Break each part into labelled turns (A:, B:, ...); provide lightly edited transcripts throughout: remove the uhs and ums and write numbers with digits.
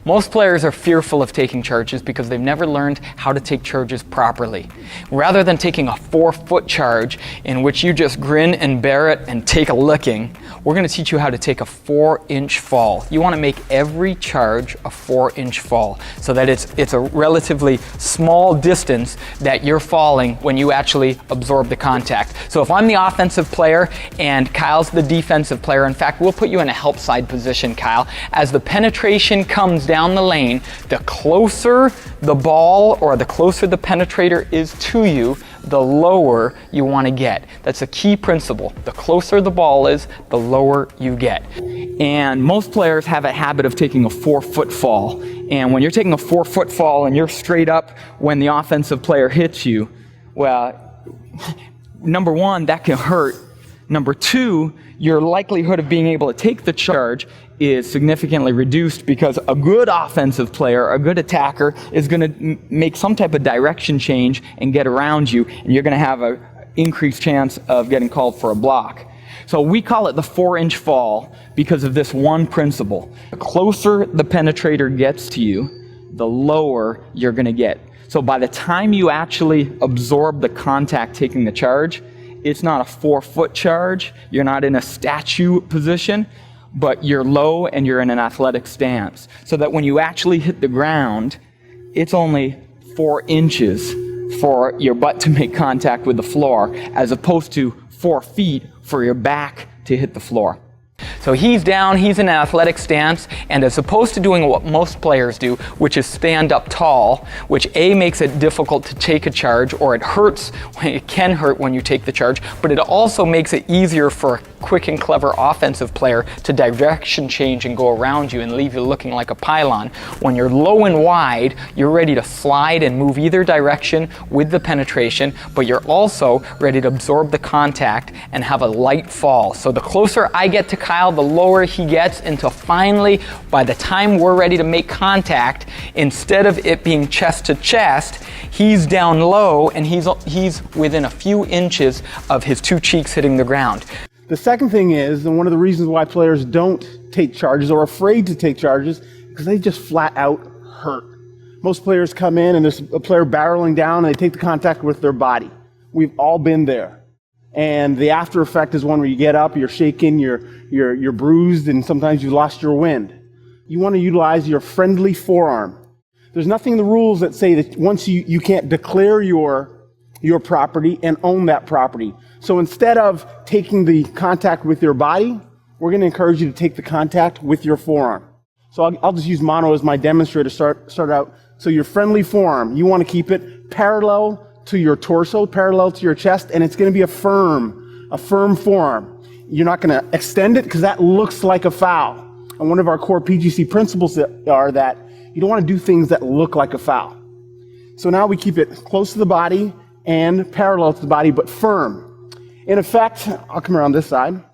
A: Most players are fearful of taking charges because they've never learned how to take charges properly. Rather than taking a 4-foot charge in which you just grin and bear it and take a licking, we're going to teach you how to take a 4-inch fall. You want to make every charge a 4-inch fall so that it's a relatively small distance that you're falling when you actually absorb the contact. So if I'm the offensive player and Kyle's the defensive player, in fact, we'll put you in a help side position, Kyle. As the penetration comes down the lane, the closer the ball or the closer the penetrator is to you, the lower you want to get. That's a key principle. The closer the ball is, the lower you get. And most players have a habit of taking a 4-foot fall. And when you're taking a 4-foot fall and you're straight up when the offensive player hits you, well, number one, that can hurt. Number two, your likelihood of being able to take the charge is significantly reduced because a good offensive player, a good attacker, is going to make some type of direction change and get around you, and you're going to have an increased chance of getting called for a block. So we call it the 4-inch fall because of this one principle. The closer the penetrator gets to you, the lower you're going to get. So by the time you actually absorb the contact taking the charge, it's not a 4-foot charge, you're not in a statue position, but you're low and you're in an athletic stance. So that when you actually hit the ground, it's only 4 inches for your butt to make contact with the floor, as opposed to 4 feet for your back to hit the floor. So he's down, he's in an athletic stance, and as opposed to doing what most players do, which is stand up tall, which A, makes it difficult to take a charge, or it hurts, it can hurt when you take the charge, but it also makes it easier for a quick and clever offensive player to direction change and go around you and leave you looking like a pylon. When you're low and wide, you're ready to slide and move either direction with the penetration, but you're also ready to absorb the contact and have a light fall. So the closer I get to Kyle, the lower he gets, until finally, by the time we're ready to make contact, instead of it being chest to chest, he's down low and he's within a few inches of his 2 cheeks hitting the ground.
B: The second thing is, and one of the reasons why players don't take charges or are afraid to take charges, because they just flat out hurt. Most players come in and there's a player barreling down and they take the contact with their body. We've all been there. And the after effect is one where you get up, you're shaking, you're bruised, and sometimes you lost your wind. You want to utilize your friendly forearm. There's nothing in the rules that say that once you can't declare your property and own that property. So instead of taking the contact with your body, we're going to encourage you to take the contact with your forearm. So I'll just use mono as my demonstrator to start out. So your friendly forearm, you want to keep it parallel to your torso, parallel to your chest, and it's going to be a firm forearm. You're not going to extend it because that looks like a foul. And one of our core PGC principles are that you don't want to do things that look like a foul. So now we keep it close to the body and parallel to the body, but firm. In effect, I'll come around this side.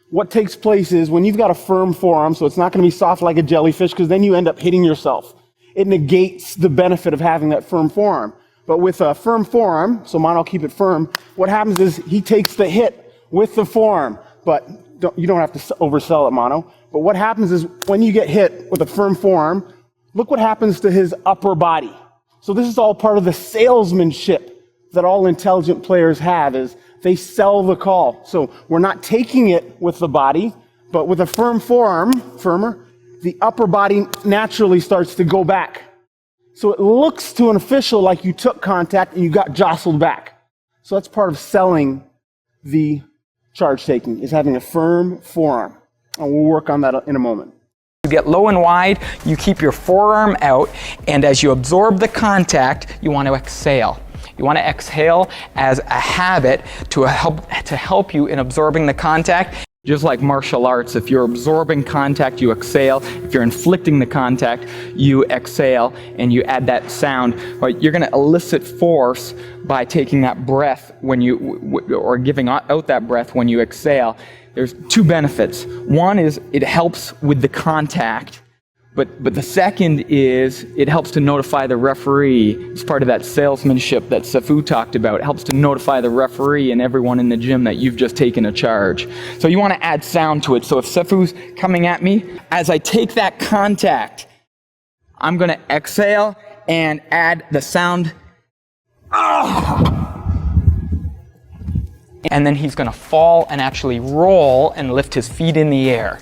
B: What takes place is when you've got a firm forearm, so it's not going to be soft like a jellyfish, because then you end up hitting yourself. It negates the benefit of having that firm forearm. But with a firm forearm, so mine, I'll keep it firm, what happens is he takes the hit with the forearm, but you don't have to oversell it, Mono. But what happens is when you get hit with a firm forearm, look what happens to his upper body. So this is all part of the salesmanship that all intelligent players have, is they sell the call. So we're not taking it with the body, but with a firm forearm, firmer, the upper body naturally starts to go back. So it looks to an official like you took contact and you got jostled back. So that's part of selling the charge taking, is having a firm forearm. And we'll work on that in a moment.
A: You get low and wide, you keep your forearm out, and as you absorb the contact, you want to exhale. You want to exhale as a habit to help you in absorbing the contact. Just like martial arts, if you're absorbing contact, you exhale. If you're inflicting the contact, you exhale, and you add that sound. Right? You're going to elicit force by taking that breath or giving out that breath when you exhale. There's 2 benefits. One is it helps with the contact, but the second is it helps to notify the referee. It's part of that salesmanship that Safu talked about. It helps to notify the referee and everyone in the gym that you've just taken a charge. So you want to add sound to it. So if Safu's coming at me, as I take that contact, I'm going to exhale and add the sound. And then he's going to fall and actually roll and lift his feet in the air.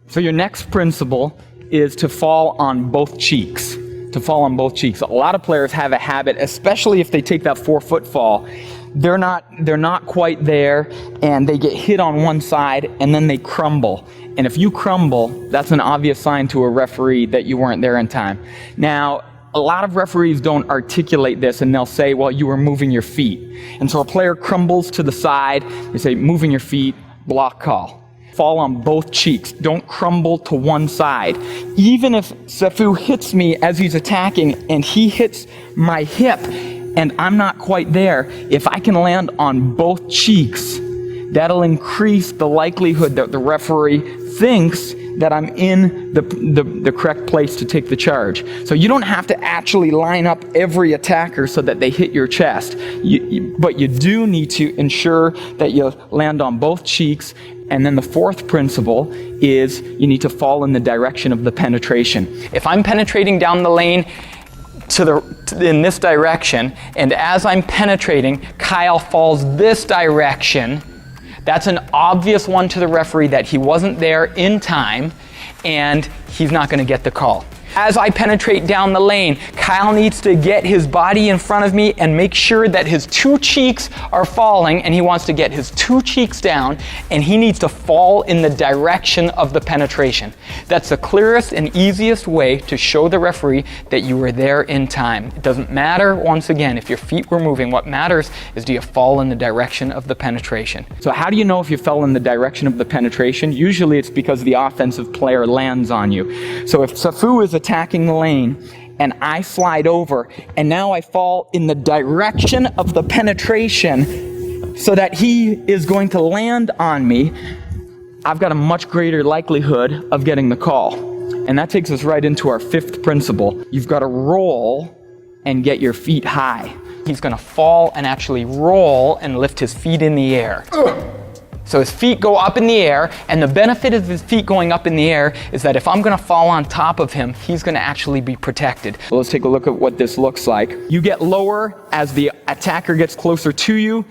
A: So your next principle is to fall on both cheeks. To fall on both cheeks. A lot of players have a habit, especially if they take that 4-foot fall. They're not quite there, and they get hit on one side, and then they crumble. And if you crumble, that's an obvious sign to a referee that you weren't there in time. Now, a lot of referees don't articulate this, and they'll say, well, you were moving your feet. And so a player crumbles to the side, they say, moving your feet, block call. Fall on both cheeks. Don't crumble to one side. Even if Sefu hits me as he's attacking and he hits my hip and I'm not quite there, if I can land on both cheeks, that'll increase the likelihood that the referee thinks that I'm in the correct place to take the charge. So you don't have to actually line up every attacker so that they hit your chest, but you do need to ensure that you land on both cheeks. And then the fourth principle is you need to fall in the direction of the penetration. If I'm penetrating down the lane in this direction, and as I'm penetrating, Kyle falls this direction, that's an obvious one to the referee that he wasn't there in time, and he's not going to get the call. As I penetrate down the lane, Kyle needs to get his body in front of me and make sure that his two cheeks are falling, and he wants to get his two cheeks down, and he needs to fall in the direction of the penetration. That's the clearest and easiest way to show the referee that you were there in time. It doesn't matter, once again, if your feet were moving. What matters is, do you fall in the direction of the penetration? So how do you know if you fell in the direction of the penetration? Usually it's because the offensive player lands on you. So if Sefu is attacking the lane and I slide over and now I fall in the direction of the penetration so that he is going to land on me, I've got a much greater likelihood of getting the call. And that takes us right into our fifth principle. You've got to roll and get your feet high. He's going to fall and actually roll and lift his feet in the air. So his feet go up in the air, and the benefit of his feet going up in the air is that if I'm going to fall on top of him, he's going to actually be protected. So let's take a look at what this looks like. You get lower as the attacker gets closer to you.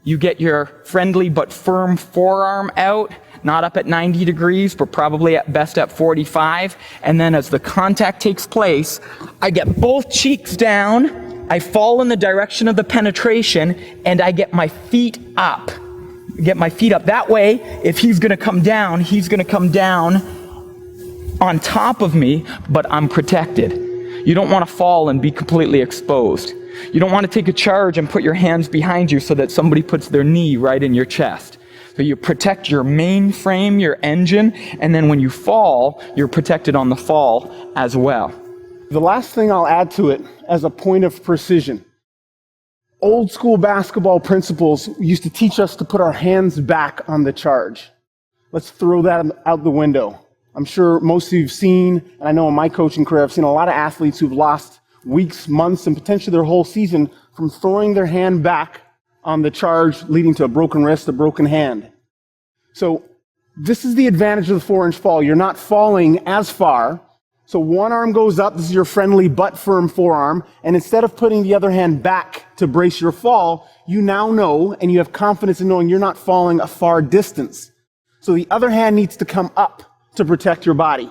A: You get your friendly but firm forearm out, not up at 90 degrees, but probably at best at 45. And then as the contact takes place, I get both cheeks down, I fall in the direction of the penetration, and I get my feet up. Get my feet up. That way, if he's going to come down, he's going to come down on top of me, but I'm protected. You don't want to fall and be completely exposed. You don't want to take a charge and put your hands behind you so that somebody puts their knee right in your chest. So you protect your main frame, your engine, and then when you fall, you're protected on the fall as well.
B: The last thing I'll add to it as a point of precision. Old school basketball principles used to teach us to put our hands back on the charge. Let's throw that out the window. I'm sure most of you have seen, and I know in my coaching career, I've seen a lot of athletes who've lost weeks, months, and potentially their whole season from throwing their hand back on the charge, leading to a broken wrist, a broken hand. So this is the advantage of the 4-inch fall. You're not falling as far. So one arm goes up, this is your friendly but firm forearm, and instead of putting the other hand back to brace your fall, you now know and you have confidence in knowing you're not falling a far distance. So the other hand needs to come up to protect your body.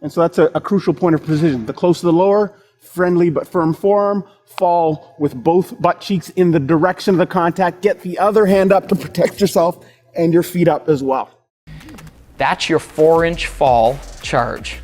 B: And so that's a crucial point of precision. The closer the lower, friendly but firm forearm, fall with both butt cheeks in the direction of the contact, get the other hand up to protect yourself and your feet up as well.
A: That's your 4-inch fall charge.